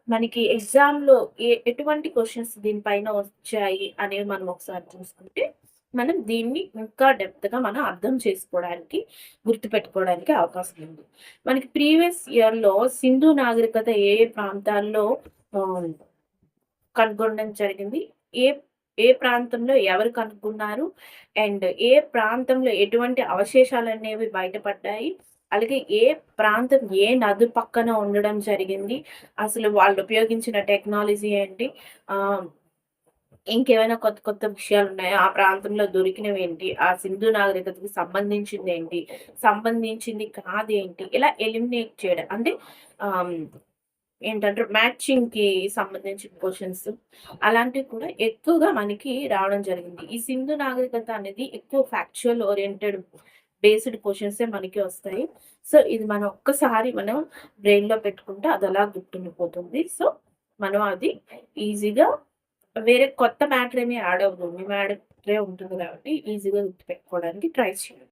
మనకి ఎగ్జామ్‌లో ఎటువంటి క్వెషన్స్ దీనిపైన వచ్చాయి అనేవి మనం ఒకసారి చూసుకుంటే, మనం దీన్ని ఇంకా డెప్త్‌గా మనం అర్థం చేసుకోవడానికి, గుర్తుపెట్టుకోవడానికి అవకాశం ఉంది. మనకి ప్రీవియస్ ఇయర్‌లో సింధు నాగరికత ఏ ఏ ప్రాంతాల్లో ఆహ్, కనుగొనడం జరిగింది? ఏ ఏ ప్రాంతంలో ఎవరు కనుక్కున్నారు? అండ్ ఏ ప్రాంతంలో ఎటువంటి అవశేషాలనేవి బయటపడ్డాయి? అలాగే ఏ ప్రాంతం ఏ నది పక్కన ఉండడం జరిగింది? అసలు వాళ్ళు ఉపయోగించిన టెక్నాలజీ ఏంటి? ఆహ్, ఇంకేమైనా కొత్త కొత్త విషయాలున్నాయా? ఆ ప్రాంతంలో దొరికినవేంటి? ఆ సింధు నాగరికతకి సంబంధించిందేంటి? సంబంధించింది కాదేంటి? ఇలా ఎలిమినేట్ చేయడం. అంటే ఆహ్, ఏంటంటే మ్యాచింగ్‌కి సంబంధించిన క్వెషన్స్ అలాంటివి కూడా ఎక్కువగా మనకి రావడం జరిగింది. ఈ సింధు నాగరికత అనేది ఎక్కువ ఫ్యాక్చువల్ ఓరియెంటెడ్ బేస్డ్ క్వెషన్సే మనకి వస్తాయి. సో, ఇది మనం ఒక్కసారి మనం బ్రెయిన్‌లో పెట్టుకుంటే అదలా గుర్తుండిపోతుంది. సో, మనం అది ఈజీగా వేరే కొత్త మ్యాటర్ ఏమి యాడ్ అవ్వదు. ఓన్లీ మ్యాటరే ఉంటుంది కాబట్టి ఈజీగా గుర్తుపెట్టుకోవడానికి ట్రై చేయండి.